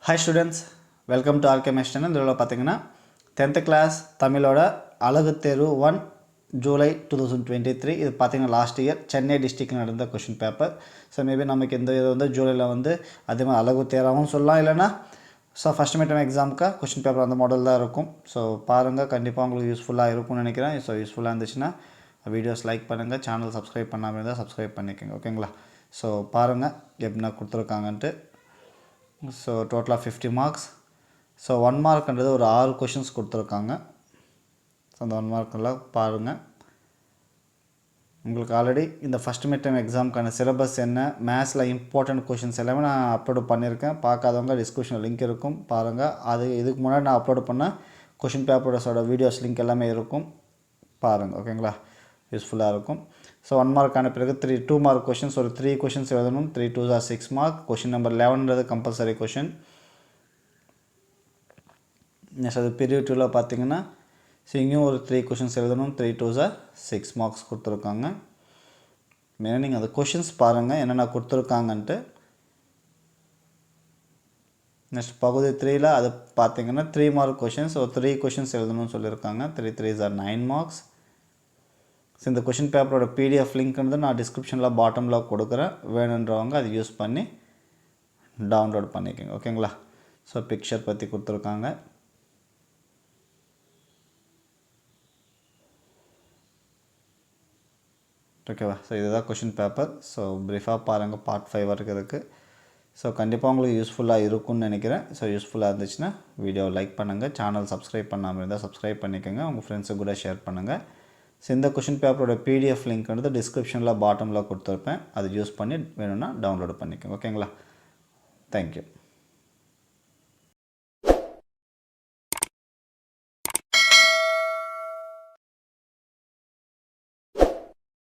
Hi students, welcome to RKMS channel. இதில் பார்த்தீங்கன்னா 10th class தமிழோட அழகு தேர்வு 1 ஜூலை 2023. இது பார்த்தீங்கன்னா லாஸ்ட் இயர் சென்னை டிஸ்ட்ரிக்ட் நடந்த கொஷின் பேப்பர். ஸோ மேபி நமக்கு இந்த இது வந்து ஜூலையில் வந்து அதே மாதிரி அழகு தேர்வாகவும் சொல்லலாம், இல்லைனா ஸோ ஃபஸ்ட் மிட் டர்ம் எக்ஸாமுக்கு கொஷின் பேப்பர் அந்த மாடல் தான் இருக்கும். ஸோ பாருங்கள், கண்டிப்பாக உங்களுக்கு யூஸ்ஃபுல்லாக இருக்கும்னு நினைக்கிறேன். ஸோ யூஸ்ஃபுல்லாக இருந்துச்சுன்னா வீடியோஸ் லைக் பண்ணுங்கள், சேனல் சப்ஸ்கிரைப் பண்ணாமல் இருந்தால் சப்ஸ்கிரைப் பண்ணிக்கோங்க, ஓகேங்களா? ஸோ பாருங்கள் எப்படின்னா கொடுத்துருக்காங்கன்ட்டு. ஸோ டோட்டலாக 50 மார்க்ஸ். ஸோ 1 மார்க்ன்றது ஒரு 6 கொஷின்ஸ் கொடுத்துருக்காங்க. ஸோ அந்த 1 மார்க்கெல்லாம் பாருங்கள். உங்களுக்கு ஆல்ரெடி இந்த ஃபஸ்ட் மிட் டர்ம் எக்ஸாமுக்கான சிலபஸ் என்ன, மேத்ஸில் இம்பார்ட்டன்ட் கொஷின்ஸ் எல்லாமே நான் அப்லோடு பண்ணியிருக்கேன். பார்க்காதவங்க டிஸ்கிரிப்ஷனில் லிங்க் இருக்கும், பாருங்கள். அது இதுக்கு முன்னாடி நான் அப்லோடு பண்ண கொஷின் பேப்பர்ஸோட வீடியோஸ் லிங்க் எல்லாமே இருக்கும், பாருங்கள், ஓகேங்களா? யூஸ்ஃபுல்லாக இருக்கும். ஸோ 1 மார்க்கான பிறகு 2 மார்க் கொஷின்ஸ், ஒரு 3 கொஷின்ஸ் எழுதணும். 3 2s are 6 mark. Question number 11ன்றது கம்பல்சரி கொஷின். நெக்ஸ்ட் அது பீரியட் 2ல் பார்த்தீங்கன்னா ஸோ இங்கேயும் ஒரு 3 கொஷின்ஸ் எழுதணும். 3 2s are 6 மார்க்ஸ் கொடுத்துருக்காங்க. மெயினாக நீங்கள் அந்த கொஷின்ஸ் பாருங்கள் என்னென்ன கொடுத்துருக்காங்கன்ட்டு. நெக்ஸ்ட் பகுதி 3ல் அது பார்த்தீங்கன்னா 3 மார்க் கொஷின்ஸ், ஒரு 3 கொஷின்ஸ் எழுதணும்னு சொல்லியிருக்காங்க. 3 3s are 9 மார்க்ஸ். ஸோ இந்த கொஷின் பேப்பரோட பிடிஎஃப் லிங்க் வந்து நான் டிஸ்கிரிப்ஷனில் பாட்டமில் கொடுக்குறேன், வேணுன்றவங்க அதை யூஸ் பண்ணி டவுன்லோட் பண்ணிக்கோங்க, ஓகேங்களா? ஸோ பிக்சர் பற்றி கொடுத்துருக்காங்க. ஓகேவா? ஸோ இதுதான் கொஷின் பேப்பர். ஸோ ப்ரீஃபாக பாருங்கள், பார்ட் 5 வரைக்கும் இருக்குது. ஸோ கண்டிப்பாக உங்களுக்கு யூஸ்ஃபுல்லாக இருக்கும்னு நினைக்கிறேன். ஸோ யூஸ்ஃபுல்லாக இருந்துச்சுன்னா வீடியோவை லைக் பண்ணுங்கள், சேனல் சப்ஸ்கிரைப் பண்ணாமல் இருந்தால் சப்ஸ்கிரைப் பண்ணிக்கோங்க, உங்கள் ஃப்ரெண்ட்ஸு கூட ஷேர் பண்ணுங்கள். ஸோ இந்த கொஷின் பேப்பரோட பிடிஎஃப் லிங்க் வந்து டிஸ்கிரிப்ஷனில் பாட்டமில் கொடுத்துருப்பேன், அதை யூஸ் பண்ணி வேணும்னா டவுன்லோட் பண்ணிக்கோங்க, ஓகேங்களா? தேங்க்யூ.